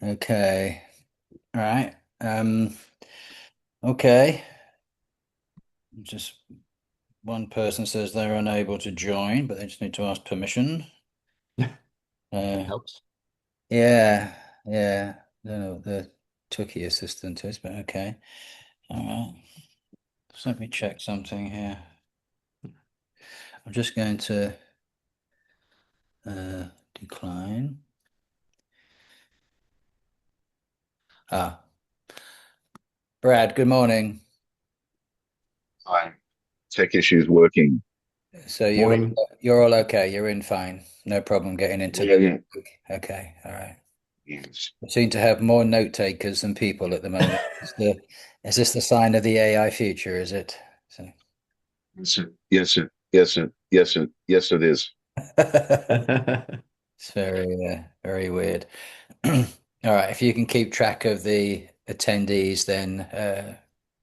Okay. All right. Okay. Just one person says they're unable to join, but they just need to ask permission. That Uh, helps. yeah, yeah. I don't know what the Twiki assistant is, but okay. All right. So let me check something here. I'm just going to decline. Ah, Brad, good morning. Fine. Tech issues working. So you're Morning. you're all okay. You're in fine. No problem getting into Yeah, the. yeah. Okay. All right. Yes. We seem to have more note takers than people at the moment. Is this the sign of the AI future, is it? So, Yes, sir. Yes, sir. Yes, sir. Yes, sir. Yes, it is. it's very weird. All right, if you can keep track of the attendees, then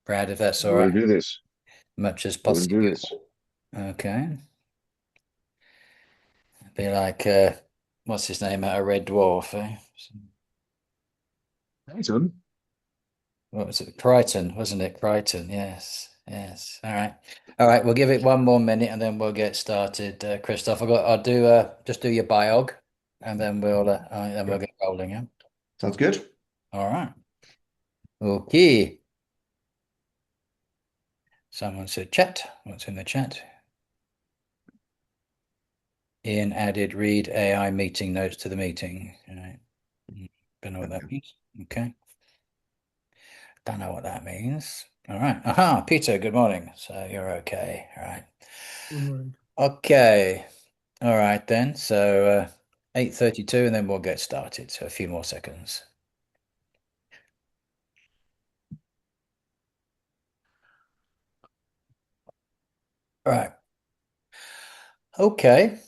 Brad, if that's I'm all going right, to do this. much as I'm going to possible. do this. Okay. Be like what's his name out of Red Dwarf, eh? Thanks, son. What was it? Crichton, wasn't it? Crichton, yes. Yes. All right. All right, we'll give it one more minute and then we'll get started. Christoph, I'll do just do your biog and then we'll Sure. get rolling, yeah. Sounds good. All right. Okay. Someone said chat. What's in the chat? Ian added read AI meeting notes to the meeting. All right. Don't know what that means. Okay. Don't know what that means. All right. Aha, Peter, good morning. So you're okay. All right. Good morning. Okay. All right then. So 8:32 and then we'll get started. So a few more seconds. All right. Okay.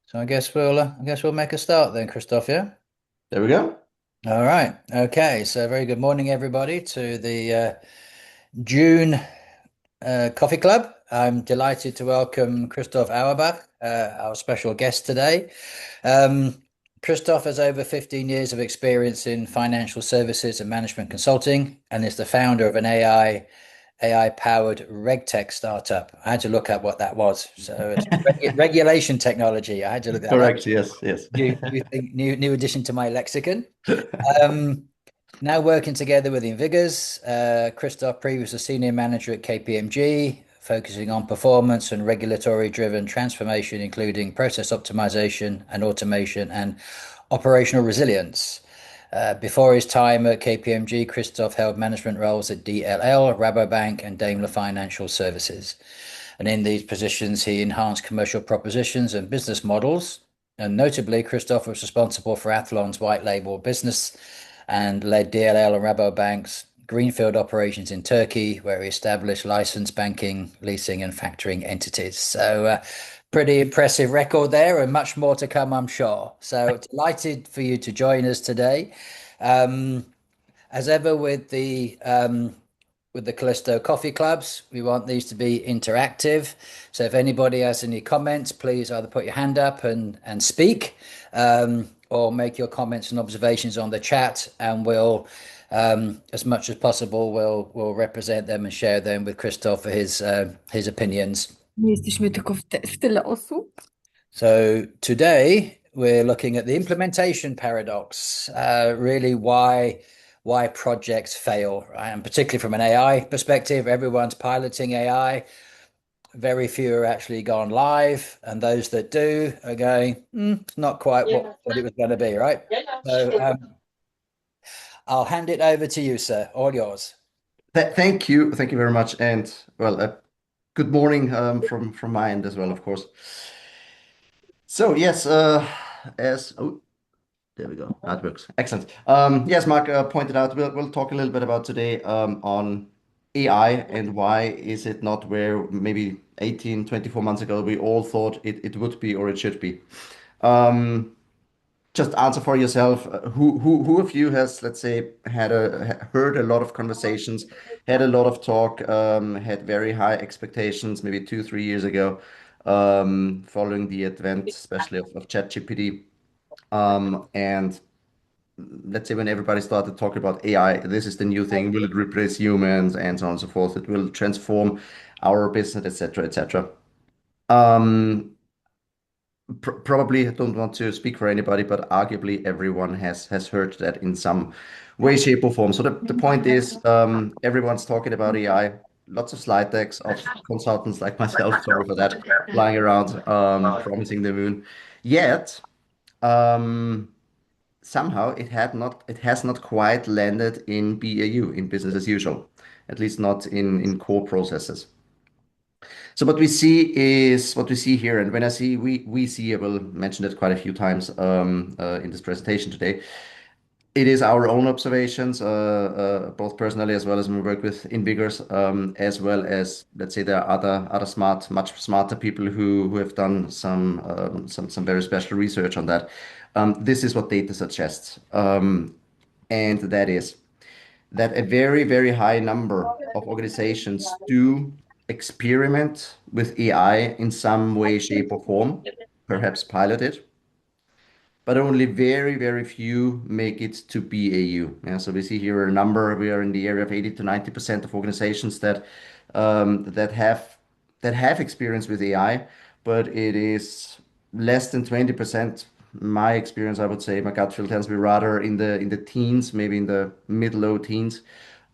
So I guess we'll make a start then, Christoph, yeah? There we go. All right. Okay. So very good morning, everybody, to the June Coffee Club. I'm delighted to welcome Christoph Auerbach, our special guest today. Um, Christoph has over 15 years of experience in financial services and management consulting and is the founder of an AI powered RegTech startup. I had to look up what that was. So it's regulation technology. I had to look that up. Correct. Yes. Yes. New addition to my lexicon. Um, Now working together with Invigors, Christoph, previous a senior manager at KPMG, focusing on performance and regulatory-driven transformation, including process optimization and automation and operational resilience. Before his time at KPMG, Christoph held management roles at DLL, Rabobank, and Daimler Financial Services. And in these positions, he enhanced commercial propositions and business models. And notably, Christoph was responsible for Athlon's white label business and led DLL and Rabobank's greenfield operations in Turkey, where he established licensed banking, leasing, and factoring entities. So, pretty impressive record there, and much more to come, I'm sure. So, delighted for you to join us today. Um, as ever with the Callisto Coffee Clubs, we want these to be interactive. So if anybody has any comments, please either put your hand up and speak, or make your comments and observations on the chat, and we'll, as much as possible, we'll represent them and share them with Christoph for his opinions. Nie jesteśmy tylko w tyle osób. So today we're looking at the implementation paradox, really why projects fail, right? And particularly from an AI perspective, everyone's piloting AI. Very few are actually gone live, and those that do are going, it's not quite what it was going to be, right? So I'll hand it over to you, sir. All yours. Thank you. Thank you very much. And well, good morning from my end as well, of course. So yes, as oh, there we go. That works. Excellent. Yes, Mark pointed out. We'll talk a little bit about today on AI and why is it not where maybe 18, 24 months ago we all thought it would be or it should be. Um, just answer for yourself. Who of you has, let's say, heard a lot of conversations, had a lot of talk, had very high expectations maybe 2, 3 years ago, following the advent, especially of ChatGPT, and let's say when everybody started talking about AI, this is the new thing. Will it replace humans and so on and so forth? It will transform our business, etc., etc. Um, Probably I don't want to speak for anybody, but arguably everyone has heard that in some way, shape, or form. So the point is, everyone's talking about AI. Lots of slide decks of consultants like myself, sorry for that, flying around, promising the moon. Yet, um, somehow it has not quite landed in BAU, in business as usual, at least not in core processes. So what we see here, and when I see we see, I will mention it quite a few times in this presentation today. It is our own observations, both personally as well as when we work with invigors, as well as, let's say, there are other smart, much smarter people who have done some very special research on that. This is what data suggests, and that is that a very, very high number of organizations do experiment with AI in some way, shape, or form, perhaps pilot it, but only very, very few make it to BAU. Yeah, so we see here a number. We are in the area of 80 to 90% of organizations that have experience with AI, but it is less than 20%. My experience, I would say, my gut feel tells me rather in the teens, maybe in the mid low teens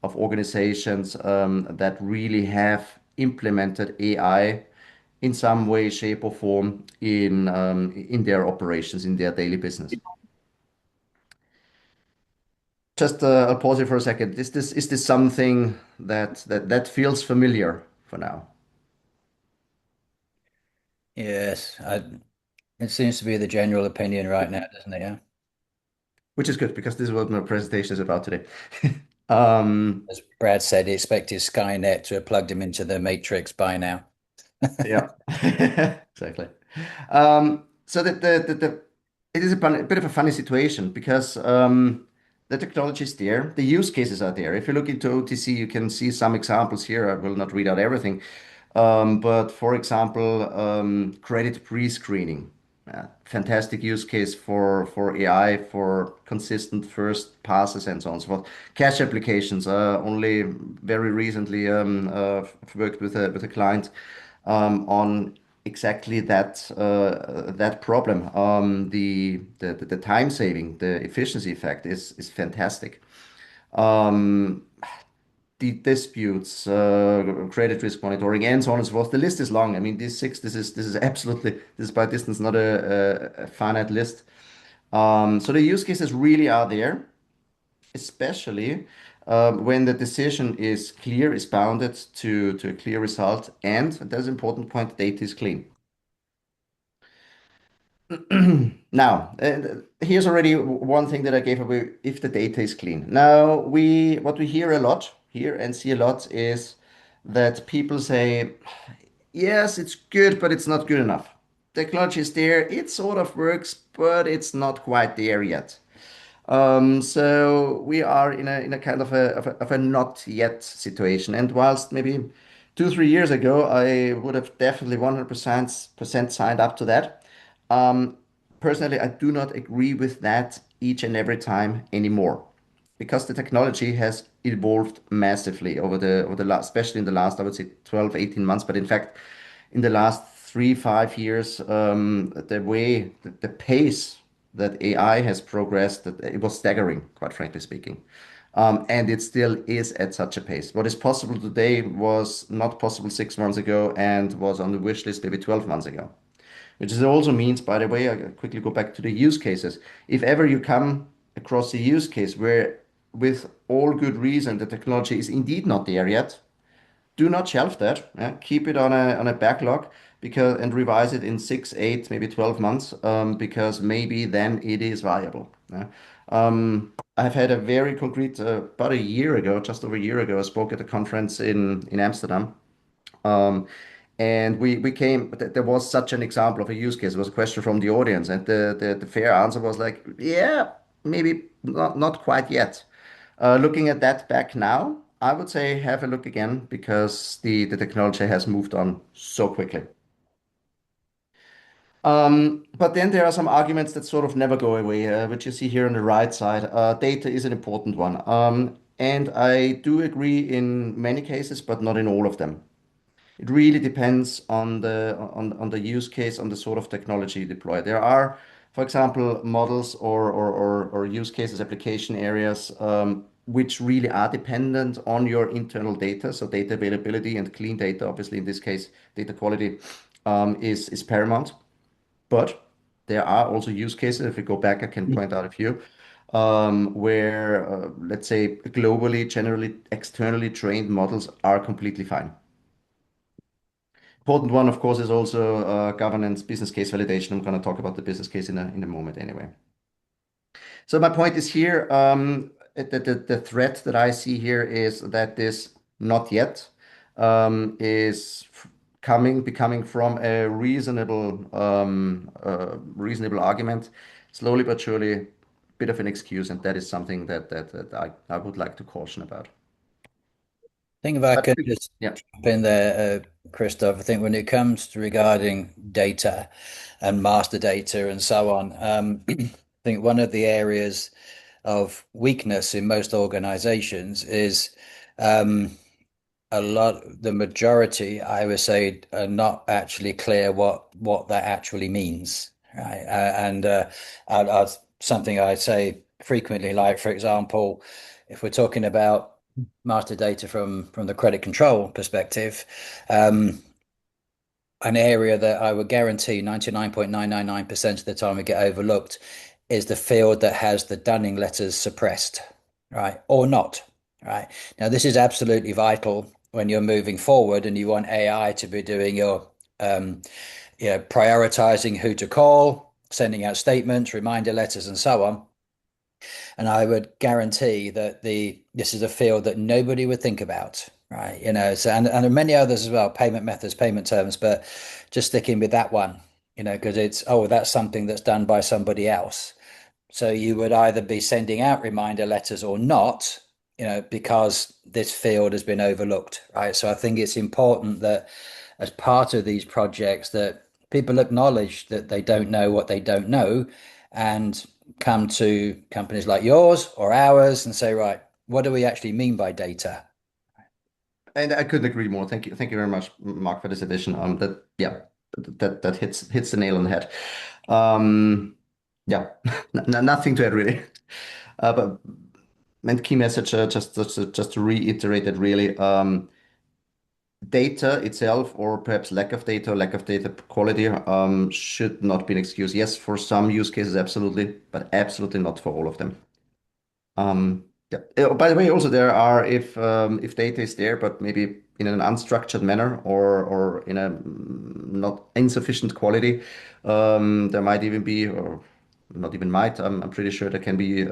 of organizations that really have implemented AI in some way, shape, or form in their operations, in their daily business. Just I'll pause here for a second. Is this something that feels familiar for now? Yes, it seems to be the general opinion right now, doesn't it? Yeah. Which is good because this is what my presentation is about today. Um, As Brad said, he expected Skynet to have plugged him into the Matrix by now. yeah, exactly. So it is bit of a funny situation because the technology is there, the use cases are there. If you look into OTC, you can see some examples here. I will not read out everything. But for example, credit pre-screening, fantastic use case for AI for consistent first passes and so on and so forth. Cash applications, only very recently worked with a client on exactly that problem. The time saving, the efficiency effect is fantastic. Um, the disputes, credit risk monitoring, and so on and so forth. The list is long. I mean, these six. This is absolutely, this is by distance not a finite list. So the use cases really are there, especially when the decision is clear, is bounded to a clear result, and there's an important point: data is clean. Now, here's already one thing that I gave away, if the data is clean. Now, what we hear a lot here and see a lot is that people say, yes, it's good, but it's not good enough. Technology is there, it sort of works, but it's not quite there yet. So we are in a kind of a not yet situation. And whilst maybe 2, 3 years ago, I would have definitely 100% signed up to that. Um, Personally, I do not agree with that each and every time anymore because the technology has evolved massively over the last, especially in the last, I would say 12, 18 months, but in fact, in the last 3, 5 years, the pace that AI has progressed, that it was staggering, quite frankly speaking. And it still is at such a pace. What is possible today was not possible 6 months ago and was on the wish list maybe 12 months ago. Which is also means, by the way, I quickly go back to the use cases. If ever you come across a use case where, with all good reason, the technology is indeed not there yet, do not shelve that. Keep it on a backlog because and revise it in 6, 8, maybe 12 months because maybe then it is viable. I've had a very concrete about a year ago, just over a year ago, I spoke at a conference in Amsterdam. Um, and we came, there was such an example of a use case. It was a question from the audience, and the fair answer was like, yeah, maybe not quite yet. Looking at that back now, I would say have a look again because the technology has moved on so quickly. But then there are some arguments that sort of never go away, which you see here on the right side. Data is an important one. And I do agree in many cases, but not in all of them. It really depends on the use case, on the sort of technology deployed. There are, for example, models or use cases, application areas, which really are dependent on your internal data. So data availability and clean data, obviously in this case, data quality is paramount. But there are also use cases. If we go back, I can point out a few where, let's say, globally, generally, externally trained models are completely fine. Important one, of course, is also governance, business case validation. I'm going to talk about the business case in a moment anyway. So my point is here, the threat that I see here is that this not yet is becoming from a reasonable argument, slowly but surely, bit of an excuse, and that is something that I would like to caution about. I think if I But could just yeah. jump in there, Christoph, I think when it comes to regarding data and master data and so on, I think one of the areas of weakness in most organizations is the majority, I would say, are not actually clear what that actually means, right? Something I say frequently, like for example, if we're talking about master data from the credit control perspective, an area that I would guarantee 99.999% of the time we get overlooked is the field that has the dunning letters suppressed, right? Or not, right? Now, this is absolutely vital when you're moving forward and you want AI to be doing your, prioritizing who to call, sending out statements, reminder letters, and so on. And I would guarantee that this is a field that nobody would think about, right? So and many others as well, payment methods, payment terms, but just sticking with that one, because that's something that's done by somebody else. So you would either be sending out reminder letters or not, because this field has been overlooked, right? So I think it's important that as part of these projects that people acknowledge that they don't know what they don't know and come to companies like yours or ours and say, right, what do we actually mean by data? And I couldn't agree more. Thank you very much, Mark, for this addition. That hits the nail on the head. Yeah, nothing to add really. But and key message, just to reiterate that really, data itself, or perhaps lack of data, or lack of data quality, should not be an excuse. Yes, for some use cases, absolutely, but absolutely not for all of them. Yeah. By the way, also there are if data is there, but maybe in an unstructured manner or in a not insufficient quality, there might even be, or not even might, I'm pretty sure there can be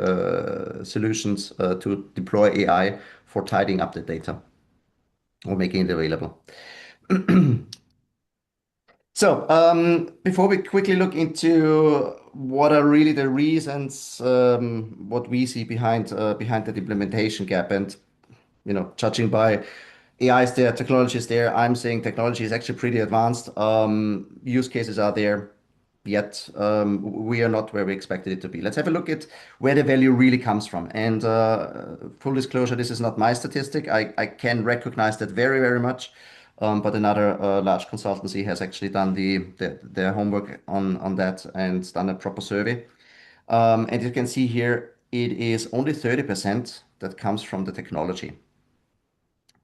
solutions to deploy AI for tidying up the data or making it available. So, before we quickly look into what are really the reasons, what we see behind that implementation gap, and judging by AI is there, technology is there, I'm saying technology is actually pretty advanced. Use cases are there, yet we are not where we expected it to be. Let's have a look at where the value really comes from. And full disclosure, this is not my statistic. I can recognize that very, very much. But another large consultancy has actually done their homework on that and done a proper survey. And you can see here, it is only 30% that comes from the technology.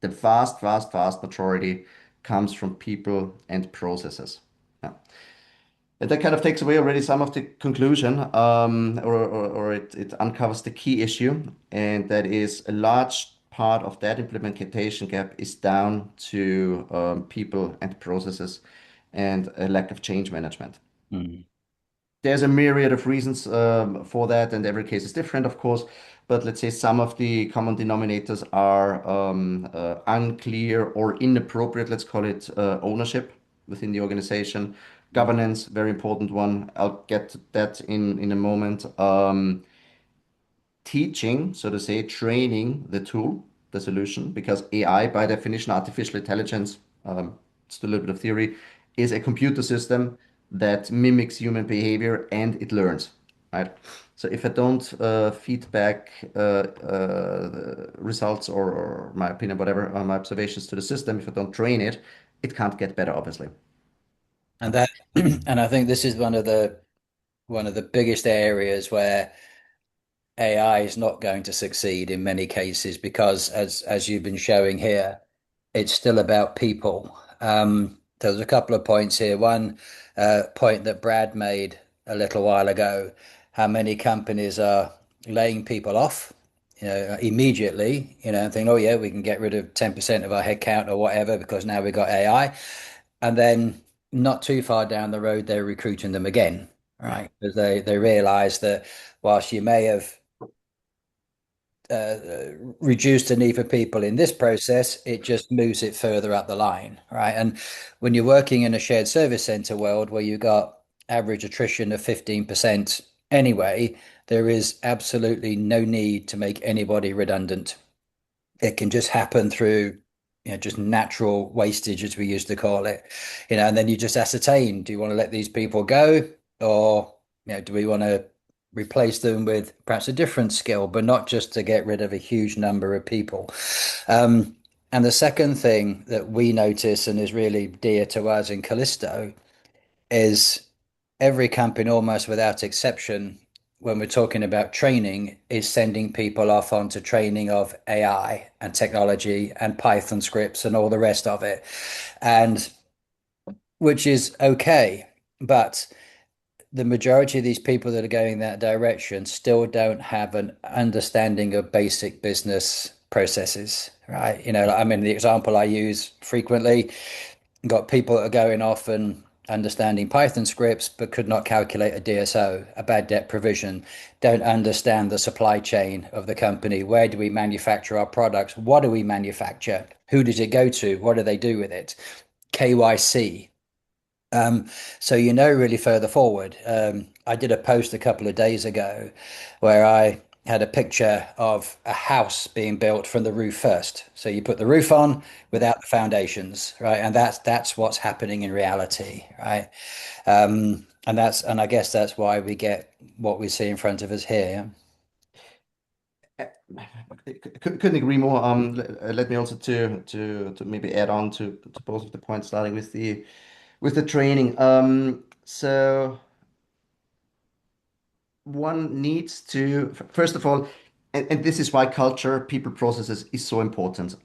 The vast, vast, vast majority comes from people and processes. Yeah. And that kind of takes away already some of the conclusion, or it uncovers the key issue, and that is a large part of that implementation gap is down to people and processes and a lack of change management. Mm. There's a myriad of reasons for that, and every case is different, of course. But let's say some of the common denominators are unclear or inappropriate, let's call it ownership within the organization. Governance, very important one. I'll get to that in a moment. Teaching, so to say, training the tool, the solution, because AI, by definition, artificial intelligence, it's a little bit of theory, is a computer system that mimics human behavior and it learns, right? So if I don't feed back results or my opinion, whatever, my observations to the system, if I don't train it, it can't get better, obviously. And that, and I think this is one of the biggest areas where AI is not going to succeed in many cases because, as you've been showing here, it's still about people. There's a couple of points here. One point that Brad made a little while ago, how many companies are laying people off, immediately, and thinking, oh yeah, we can get rid of 10% of our headcount or whatever because now we've got AI. And then not too far down the road, they're recruiting them again, right? Because they realize that whilst you may have uh, reduced the need for people in this process, it just moves it further up the line, right? And when you're working in a shared service center world where you got average attrition of 15% anyway, there is absolutely no need to make anybody redundant. It can just happen through, just natural wastage, as we used to call it, and then you just ascertain, do you want to let these people go, or, do we want to replace them with perhaps a different skill, but not just to get rid of a huge number of people. And the second thing that we notice and is really dear to us in Callisto is every company, almost without exception, when we're talking about training, is sending people off onto training of AI and technology and Python scripts and all the rest of it, and which is okay, but the majority of these people that are going that direction still don't have an understanding of basic business processes, right? I mean, the example I use frequently, got people that are going off and understanding Python scripts, but could not calculate a DSO, a bad debt provision, don't understand the supply chain of the company. Where do we manufacture our products? What do we manufacture? Who does it go to? What do they do with it? KYC. So really further forward. I did a post a couple of days ago where I had a picture of a house being built from the roof first. So you put the roof on without the foundations, right? And that's what's happening in reality, right? And I guess that's why we get what we see in front of us here. Couldn't agree more. Let me also to maybe add on to both of the points, starting with the training. So one needs to, first of all, and this is why culture, people, processes is so important.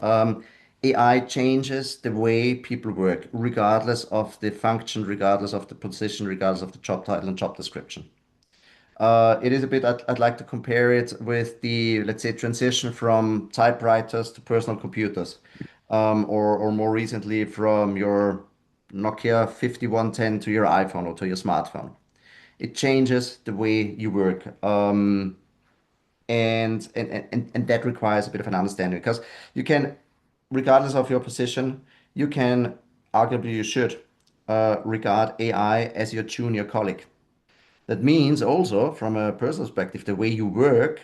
AI changes the way people work, regardless of the function, regardless of the position, regardless of the job title and job description. It is a bit, I'd like to compare it with the, let's say, transition from typewriters to personal computers, or more recently from your Nokia 5110 to your iPhone or to your smartphone. It changes the way you work. And that requires a bit of an understanding because you can, regardless of your position, you can, arguably you should, regard AI as your junior colleague. That means also, from a personal perspective, the way you work,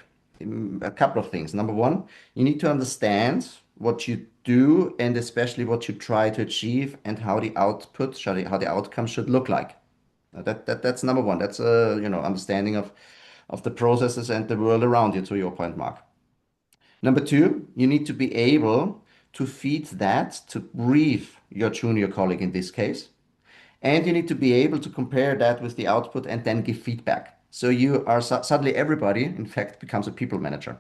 a couple of things. Number one, you need to understand what you do and especially what you try to achieve and how the output, how the outcome should look like. That's number one. That's a understanding of the processes and the world around you, to your point, Mark. Number two, you need to be able to feed that, to brief your junior colleague in this case, and you need to be able to compare that with the output and then give feedback. So you are suddenly everybody, in fact, becomes a people manager.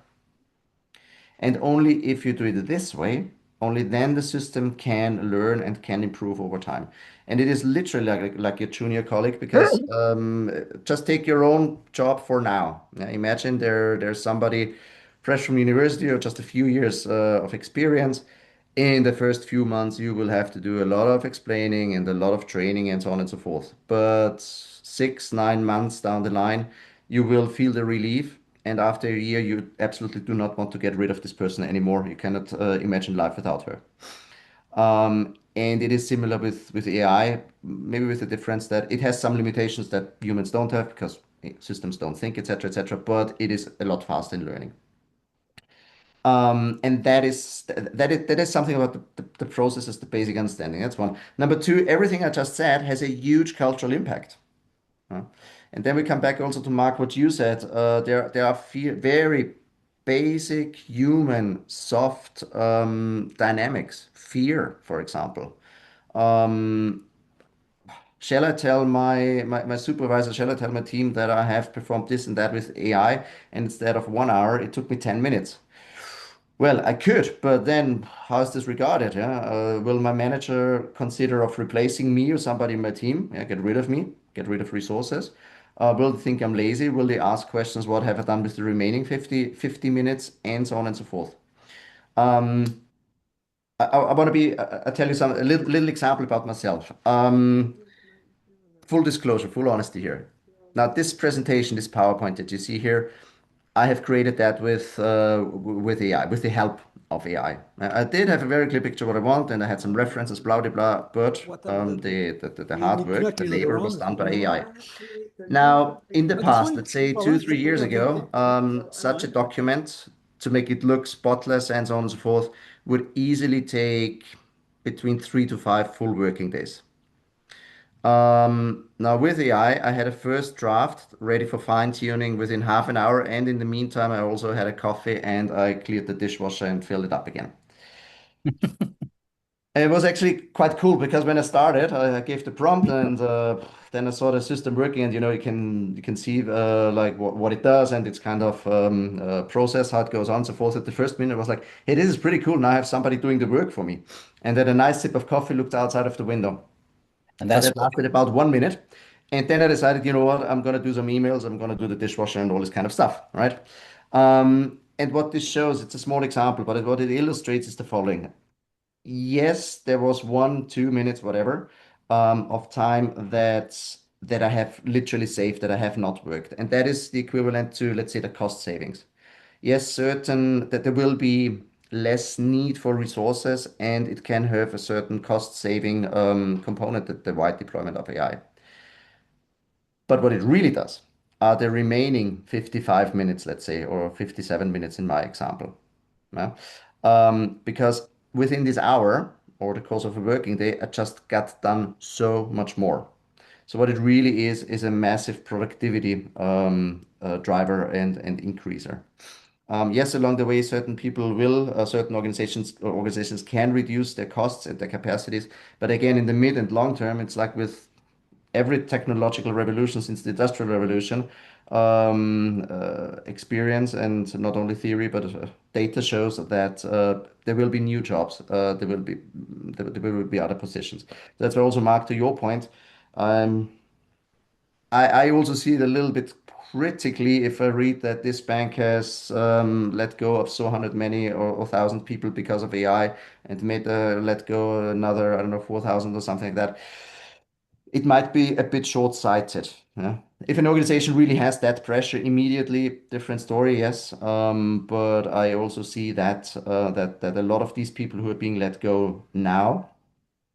And only if you do it this way, only then the system can learn and can improve over time. And it is literally like your junior colleague because just take your own job for now. Imagine there's somebody fresh from university or just a few years of experience. In the first few months, you will have to do a lot of explaining and a lot of training and so on and so forth. But 6, 9 months down the line, you will feel the relief. And after a year, you absolutely do not want to get rid of this person anymore. You cannot imagine life without her. And it is similar with AI, maybe with the difference that it has some limitations that humans don't have because systems don't think, etc., etc. But it is a lot faster in learning. And that is something about the processes, the basic understanding. That's one. Number two, everything I just said has a huge cultural impact. Uh, And then we come back also to Mark, what you said. There are very basic human soft dynamics. Fear, for example. Um, shall I tell my supervisor, shall I tell my team that I have performed this and that with AI, and instead of 1 hour, it took me 10 minutes? Well, I could, but then how is this regarded? Yeah, will my manager consider of replacing me or somebody in my team? Yeah, get rid of me, get rid of resources. Will they think I'm lazy? Will they ask questions? What have I done with the remaining 50 minutes, and so on and so forth? Um, I want to I tell you a little example about myself. Full disclosure, full honesty here. Now, this presentation, this PowerPoint that you see here, I have created that with AI, with the help of AI. I did have a very clear picture of what I want, and I had some references, blah blah blah. But the hard work, the labor was done by AI. Now, in the past, let's say 2, 3 years ago, such a document to make it look spotless and so on and so forth would easily take between 3 to 5 full working days. Now with AI, I had a first draft ready for fine tuning within half an hour, and in the meantime, I also had a coffee and I cleared the dishwasher and filled it up again. It was actually quite cool because when I started, I gave the prompt and then I saw the system working, and you can see like what it does and its kind of process, how it goes on, so forth. At the first minute, I was like, "Hey, this is pretty cool. Now I have somebody doing the work for me." And then a nice sip of coffee looked outside of the window. And So that's that lasted about 1 minute. And then I decided, you know what, I'm going to do some emails, I'm going to do the dishwasher and all this kind of stuff, right? And what this shows, it's a small example, but what it illustrates is the following. Yes, there was 1, 2 minutes, whatever, of time that I have literally saved, that I have not worked. And that is the equivalent to, let's say, the cost savings. Yes, certain that there will be less need for resources, and it can have a certain cost saving component, that the wide deployment of AI. But what it really does are the remaining 55 minutes, let's say, or 57 minutes in my example. Yeah? Because within this hour or the course of a working day, I just got done so much more. So what it really is a massive productivity driver and increaser. Yes, along the way, certain people will, certain organizations can reduce their costs and their capacities. But again, in the mid and long term, it's like with every technological revolution since the Industrial Revolution, experience and not only theory, but data shows that there will be new jobs. There will be other positions. That's why also, Mark, to your point, um, I also see it a little bit critically if I read that this bank has let go of so hundred many or thousand people because of AI, and made let go another, I don't know, 4,000 or something like that. It might be a bit short-sighted. Yeah. If an organization really has that pressure immediately, different story, yes. But I also see that a lot of these people who are being let go now,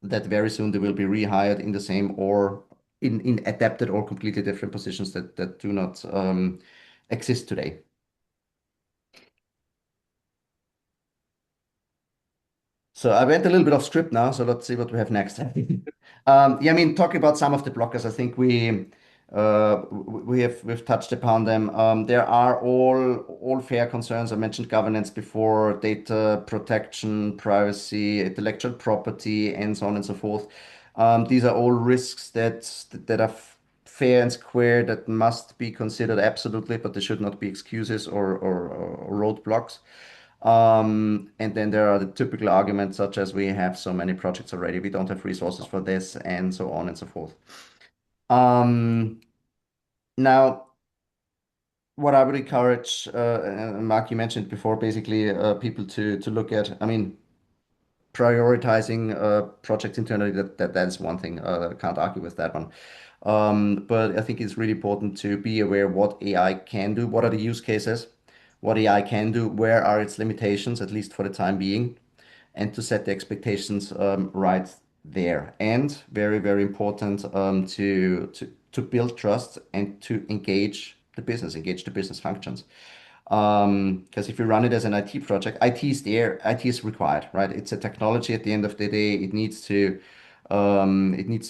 that very soon they will be rehired in the same or in adapted or completely different positions that do not exist today. So I went a little bit off script now, so let's see what we have next. Yeah, I mean, talking about some of the blockers, I think we've touched upon them. There are all fair concerns. I mentioned governance before, data protection, privacy, intellectual property, and so on and so forth. These are all risks that are fair and square, that must be considered absolutely, but they should not be excuses or roadblocks. And then there are the typical arguments, such as we have so many projects already, we don't have resources for this, and so on and so forth. Um, Now, what I would encourage, and Mark, you mentioned before, basically people to look at, I mean, prioritizing projects internally, that is one thing. I can't argue with that one. But I think it's really important to be aware what AI can do, what are the use cases, what AI can do, where are its limitations, at least for the time being, and to set the expectations right there. And very, very important, to build trust and to engage the business functions. Because if you run it as an IT project, IT is there, IT is required, right? It's a technology at the end of the day. It needs to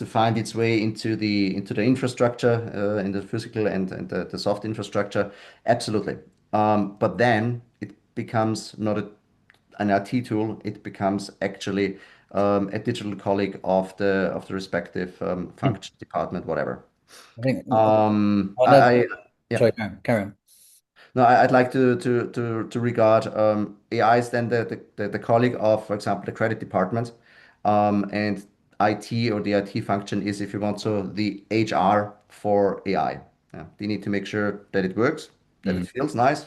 find its way into the infrastructure, in the physical and the soft infrastructure. Absolutely. But then it becomes not an IT tool. It becomes actually a digital colleague of the respective function, department, whatever. I think I, another, yeah. sorry, Karen. No, I'd like to regard AI as then the colleague of, for example, the credit department, and IT or the IT function is, if you want, so the HR for AI. Yeah, they need to make sure that it works, that it feels nice,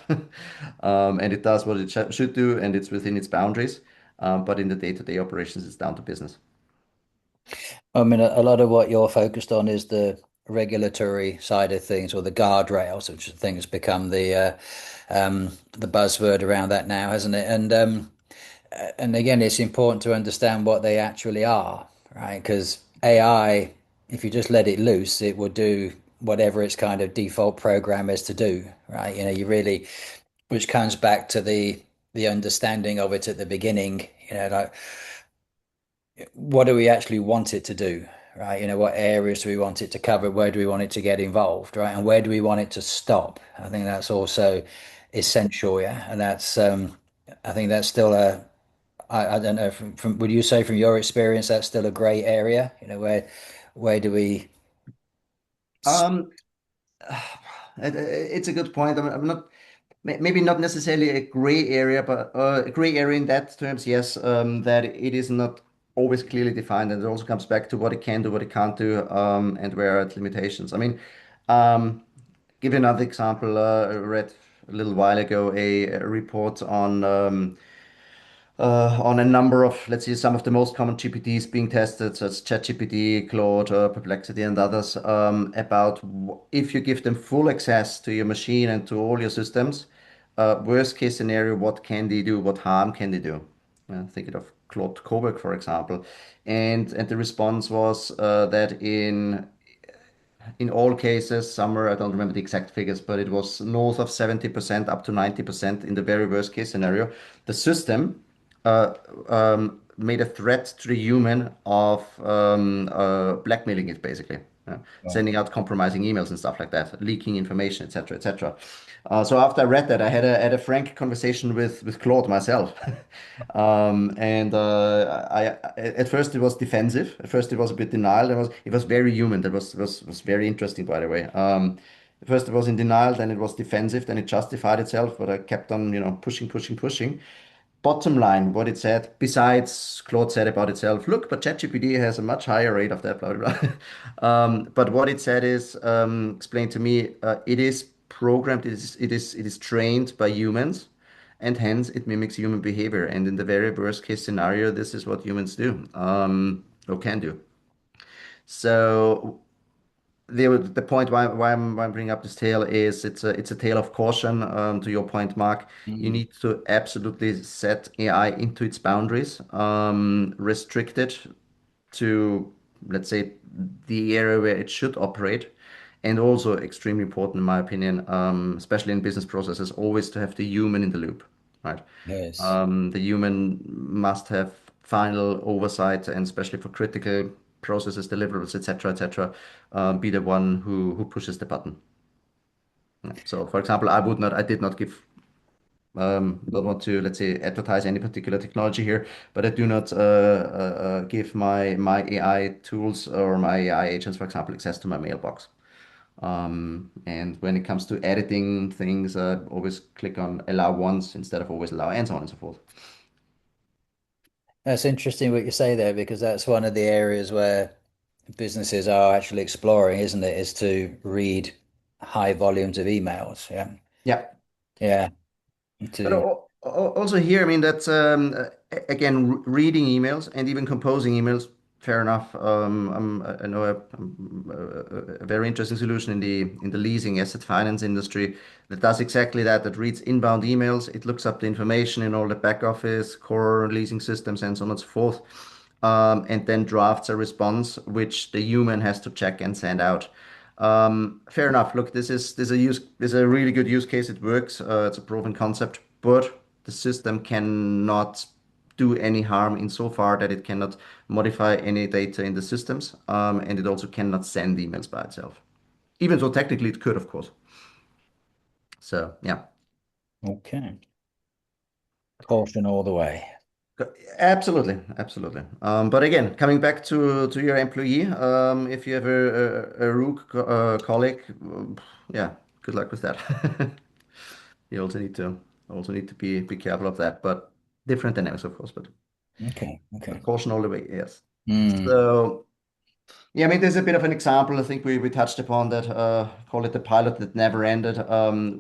and it does what it should do, and it's within its boundaries. But in the day-to-day operations, it's down to business. I mean, a lot of what you're focused on is the regulatory side of things, or the guardrails, which I think has become the buzzword around that now, hasn't it? And again, it's important to understand what they actually are, right? Because AI, if you just let it loose, it will do whatever its kind of default program is to do, right? You really, which comes back to the understanding of it at the beginning, like what do we actually want it to do, right? What areas do we want it to cover? Where do we want it to get involved, right? And where do we want it to stop? I think that's also essential, yeah. And I think that's still I don't know, would you say from your experience that's still a gray area? Where do we? Um, it's a good point. I'm not. Maybe not necessarily a gray area, but a gray area in that terms, yes, that it is not always clearly defined, and it also comes back to what it can do, what it can't do, and where are its limitations. I mean, um, give you another example. I read a little while ago a report on a number of, let's see, some of the most common GPTs being tested, such as ChatGPT, Claude, Perplexity, and others, about if you give them full access to your machine and to all your systems, worst case scenario, what can they do? What harm can they do? Thinking of Claude Coburg, for example, and the response was that in all cases, somewhere, I don't remember the exact figures, but it was north of 70% up to 90% in the very worst case scenario. The system made a threat to the human of blackmailing it, basically. Sending out compromising emails and stuff like that, leaking information, etc., etc. So after I read that, I had a frank conversation with Claude myself, and at first it was defensive. At first it was a bit denial. It was very human. That was very interesting, by the way. First it was in denial, then it was defensive, then it justified itself, but I kept on, pushing, pushing, pushing. Bottom line, what it said, besides Claude said about itself, look, but ChatGPT has a much higher rate of that, blah, blah, blah. But what it said is, explained to me, it is programmed, it is trained by humans, and hence it mimics human behavior. And in the very worst case scenario, this is what humans do, or can do. So the point why I'm bringing up this tale is it's a tale of caution. To your point, Mark, you Mm, need to absolutely set AI into its boundaries, restrict it to, let's say, the area where it should operate, and also extremely important, in my opinion, especially in business processes, always to have the human in the loop, right? yes. The human must have final oversight, and especially for critical processes, deliverables, etc., etc., be the one who pushes the button. So, for example, I did not give, don't want to, let's say, advertise any particular technology here, but I do not give my AI tools or my AI agents, for example, access to my mailbox. And when it comes to editing things, I always click on allow once instead of always allow, and so on and so forth. That's interesting what you say there, because that's one of the areas where businesses are actually exploring, isn't it? Is to read high volumes of emails. Yeah. Yeah. Yeah. But To also here, I mean, that's again, reading emails and even composing emails. Fair enough. I know a very interesting solution in the leasing asset finance industry that does exactly that. That reads inbound emails. It looks up the information in all the back office, core leasing systems, and so on and so forth, and then drafts a response which the human has to check and send out. Fair enough. Look, this is a really good use case. It works. It's a proven concept, but the system cannot do any harm insofar that it cannot modify any data in the systems, and it also cannot send emails by itself. Even though technically it could, of course. So yeah. Okay. Caution all the way. Absolutely, absolutely. But again, coming back to your employee, if you have a rogue colleague, yeah, good luck with that. You also need to be careful of that, but different dynamics, of course, Okay. but caution all the way, yes. Mm. So yeah, I mean, there's a bit of an example. I think we touched upon that. Call it the pilot that never ended,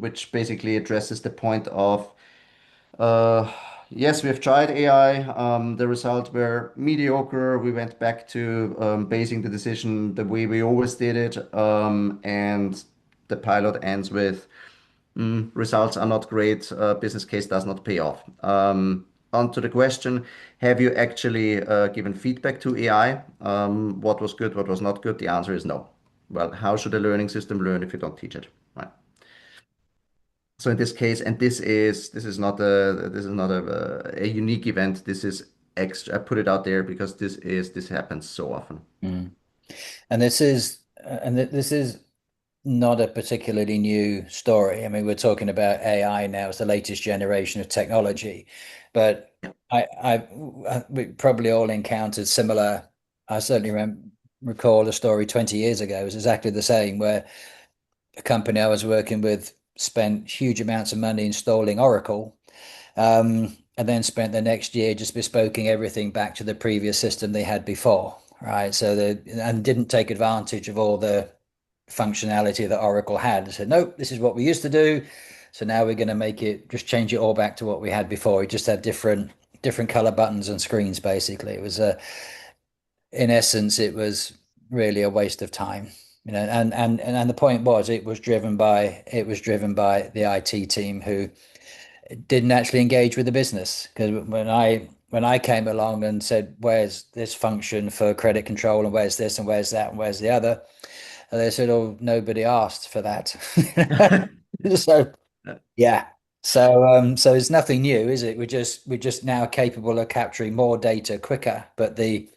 which basically addresses the point of yes, we've tried AI. The results were mediocre. We went back to basing the decision the way we always did it. And the pilot ends with results are not great. Business case does not pay off. On to the question, have you actually given feedback to AI? What was good, what was not good? The answer is no. Well, how should a learning system learn if you don't teach it? Right. So in this case, and this is not a unique event. This is extra. I put it out there because this happens so often. Mm. And this is not a particularly new story. I mean, we're talking about AI now as the latest generation of technology, but we probably all encountered similar. I certainly recall a story 20 years ago. It was exactly the same, where a company I was working with spent huge amounts of money installing Oracle, and then spent the next year just bespoking everything back to the previous system they had before, right? And didn't take advantage of all the functionality that Oracle had. They said, nope, this is what we used to do. So now we're going to change it all back to what we had before. We just had different color buttons and screens, basically. It was in essence, it was really a waste of time. And the point was it was driven by the IT team who didn't actually engage with the business. Because when I came along and said, where's this function for credit control, and where's this and where's that and where's the other, and they said, oh, nobody asked for that. So yeah. So it's nothing new, is it? We're just now capable of capturing more data quicker, but the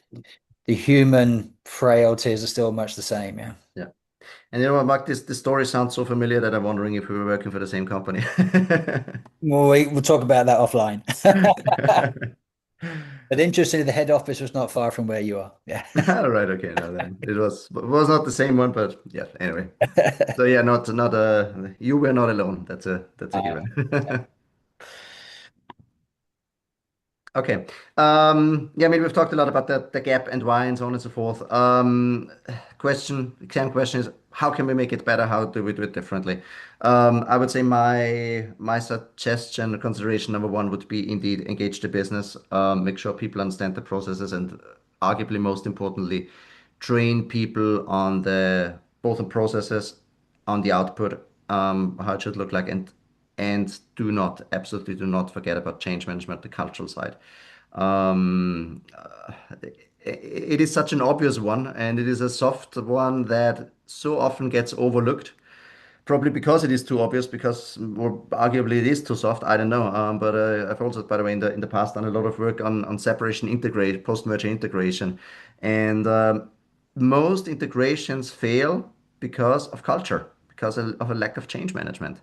human frailties are still much the same. Yeah. Yeah. And you know what, Mark, this story sounds so familiar that I'm wondering if we were working for the same company. Well, we'll talk about that offline. But interestingly, the head office was not far from where you are. Yeah. All right, okay. No, then it was not the same one, but yeah, anyway. So yeah, not you were not alone. That's a given. Okay. Yeah, I mean, we've talked a lot about the gap and why and so on and so forth. Exam question is, how can we make it better? How do we do it differently? I would say my suggestion or consideration number one would be indeed engage the business, make sure people understand the processes, and arguably most importantly, train people on both the processes, on the output, how it should look like, and absolutely do not forget about change management, the cultural side. Um, uh, it is such an obvious one, and it is a soft one that so often gets overlooked. Probably because it is too obvious, or arguably it is too soft. I don't know. But I've also, by the way, in the past done a lot of work on separation integrate, post-merger integration, and most integrations fail because of culture, because of a lack of change management.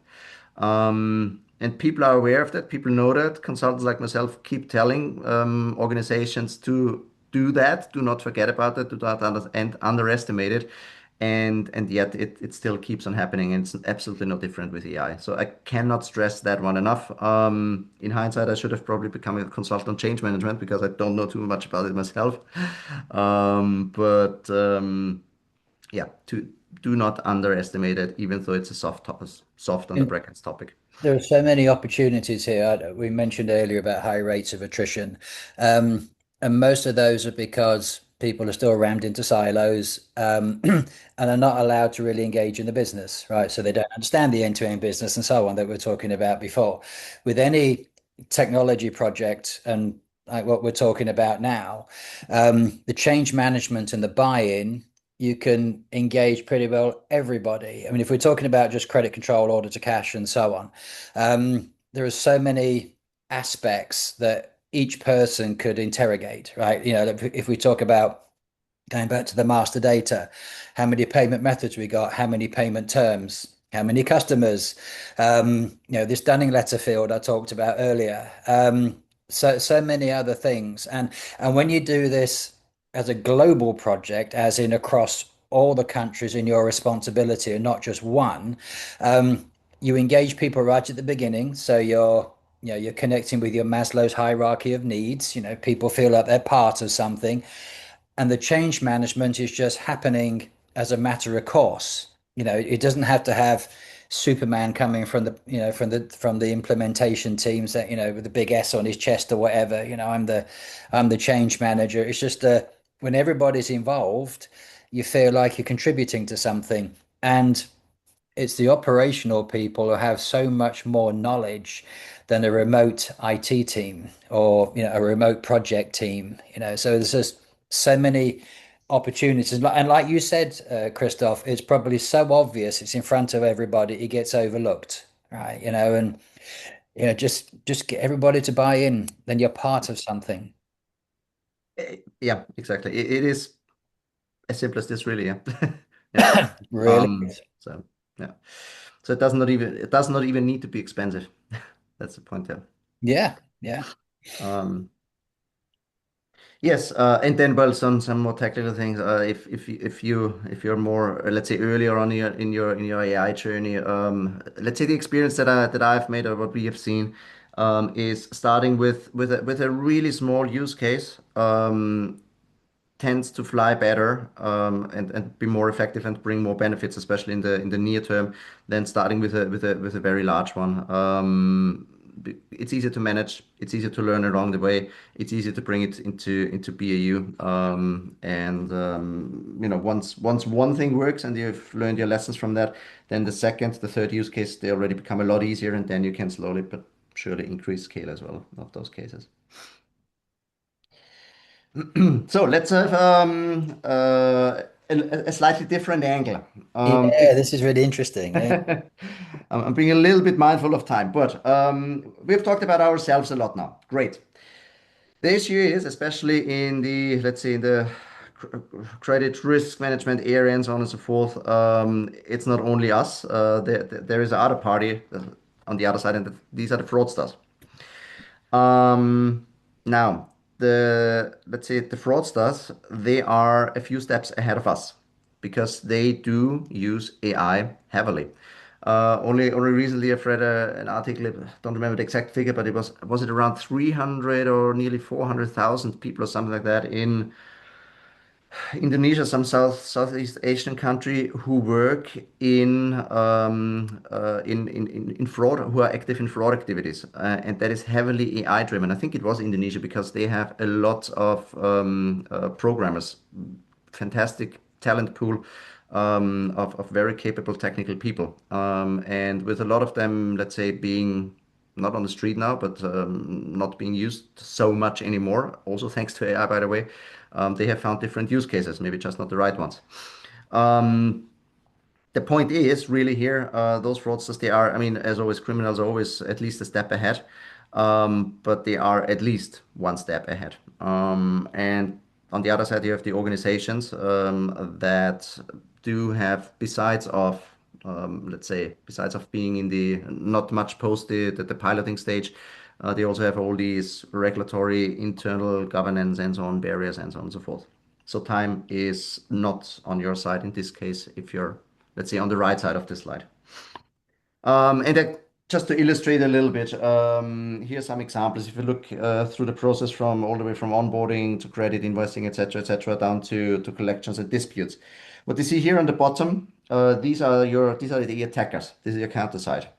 And people are aware of that. People know that. Consultants like myself keep telling organizations to do that. Do not forget about it. Do not underestimate it. And yet it still keeps on happening. And it's absolutely no different with AI. So I cannot stress that one enough. In hindsight, I should have probably become a consultant on change management because I don't know too much about it myself. But yeah, do not underestimate it, even though it's a soft on the brackets topic. There are so many opportunities here. We mentioned earlier about high rates of attrition. And most of those are because people are still rammed into silos, and are not allowed to really engage in the business, right? So they don't understand the end-to-end business and so on that we are talking about before. With any technology project, and like what we're talking about now, the change management and the buy-in, you can engage pretty well everybody. I mean, if we're talking about just credit control, order to cash, and so on, there are so many aspects that each person could interrogate, right? If we talk about going back to the master data, how many payment methods we got, how many payment terms, how many customers, this Dunning letter field I talked about earlier. So many other things. And when you do this as a global project, as in across all the countries in your responsibility and not just one, you engage people right at the beginning. So you're connecting with your Maslow's hierarchy of needs. People feel like they're part of something, and the change management is just happening as a matter of course. It doesn't have to have Superman coming from the implementation teams that, with the big S on his chest or whatever. I'm the change manager. It's just when everybody's involved, you feel like you're contributing to something. And it's the operational people who have so much more knowledge than a remote IT team or a remote project team. So there's just so many opportunities. And like you said, Christoph, it's probably so obvious, it's in front of everybody, it gets overlooked, right? And just get everybody to buy in, then you're part of something. Yeah, exactly. It is as simple as this, really. Yeah. Yeah. Really? So yeah. So it does not even need to be expensive. That's the point there. Yeah. Yeah. Um, Yes, and then well, some more technical things. If you're more, let's say, earlier on in your AI journey, let's say the experience that I've made or what we have seen, is starting with a really small use case, tends to fly better, and be more effective and bring more benefits, especially in the near term, than starting with a very large one. It's easier to manage. It's easier to learn along the way. It's easier to bring it into BAU. And once one thing works and you've learned your lessons from that, then the second, the third use case, they already become a lot easier, and then you can slowly but surely increase scale as well of those cases. So let's have a slightly different angle. Yeah, this is really interesting. Yeah. I'm being a little bit mindful of time, but we've talked about ourselves a lot now. Great. The issue is, especially in the, let's say, in the credit risk management area and so on and so forth, it's not only us. There is another party on the other side, and these are the fraudsters. Now, let's say the fraudsters, they are a few steps ahead of us because they do use AI heavily. Only recently I've read an article, I don't remember the exact figure, but was it around 300 or nearly 400,000 people or something like that in Indonesia, some Southeast Asian country, who work in fraud, who are active in fraud activities, and that is heavily AI driven. I think it was Indonesia because they have a lot of programmers, fantastic talent pool, of very capable technical people, and with a lot of them, let's say, being not on the street now, but not being used so much anymore. Also, thanks to AI, by the way, they have found different use cases, maybe just not the right ones. Um, the point is really here, those fraudsters, they are, I mean, as always, criminals are always at least a step ahead, but they are at least one step ahead. And on the other side, you have the organizations that do have, let's say, besides of being in the not much posted at the piloting stage, they also have all these regulatory, internal governance and so on, barriers and so on and so forth. So time is not on your side in this case if you're, let's say, on the right side of this slide. And that, just to illustrate a little bit, here's some examples. If you look through the process from all the way from onboarding to credit invoicing, etc., down to collections and disputes. What you see here on the bottom, these are the attackers. This is your counter side.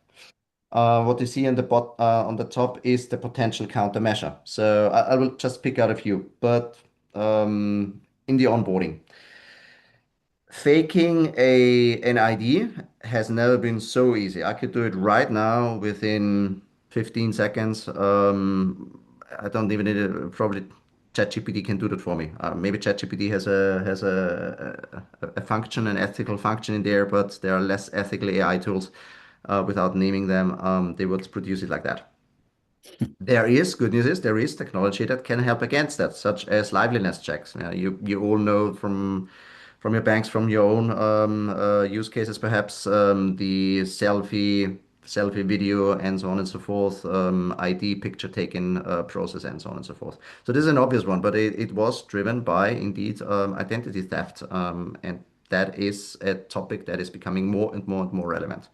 What you see on the top is the potential countermeasure. So I will just pick out a few, but in the onboarding. Faking an ID has never been so easy. I could do it right now within 15 seconds. I don't even need probably ChatGPT can do that for me. Maybe ChatGPT has a function, an ethical function in there, but there are less ethical AI tools. Without naming them, they would produce it like that. Good news is there is technology that can help against that, such as liveliness checks. You all know from your banks, from your own use cases, perhaps the selfie video and so on and so forth, ID picture taking process and so on and so forth. So this is an obvious one, but it was driven by indeed identity theft, and that is a topic that is becoming more and more and more relevant.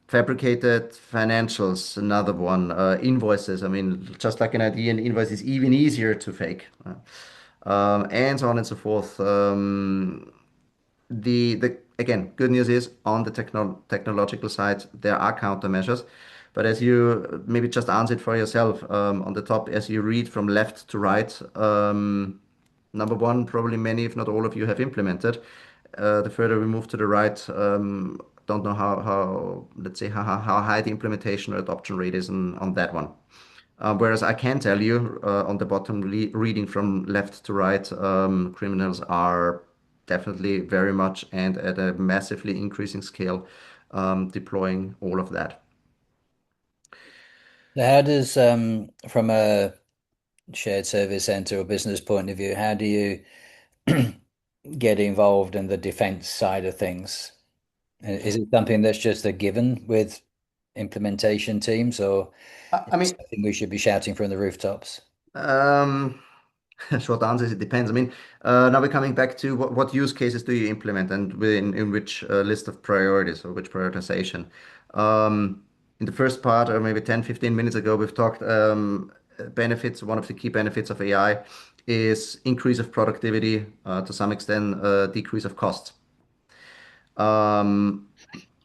Fabricated financials, another one. Invoices. I mean, just like an ID, an invoice is even easier to fake, and so on and so forth. The again, good news is on the technological side, there are countermeasures. But as you maybe just answered for yourself on the top, as you read from left to right, number one, probably many, if not all of you, have implemented. The further we move to the right, don't know how let's say how high the implementation or adoption rate is on that one. Whereas I can tell you on the bottom, reading from left to right, criminals are definitely very much and at a massively increasing scale deploying all of that. How does, from a shared service center or business point of view, how do you get involved in the defense side of things? Is it something that's just a given with implementation teams, or I is mean, it something we should be shouting from the rooftops? um, short answer is it depends. I mean, now we're coming back to what use cases do you implement and in which list of priorities or which prioritization. In the first part, or maybe 10, 15 minutes ago, we've talked benefits. One of the key benefits of AI is increase of productivity, to some extent, decrease of costs. Um,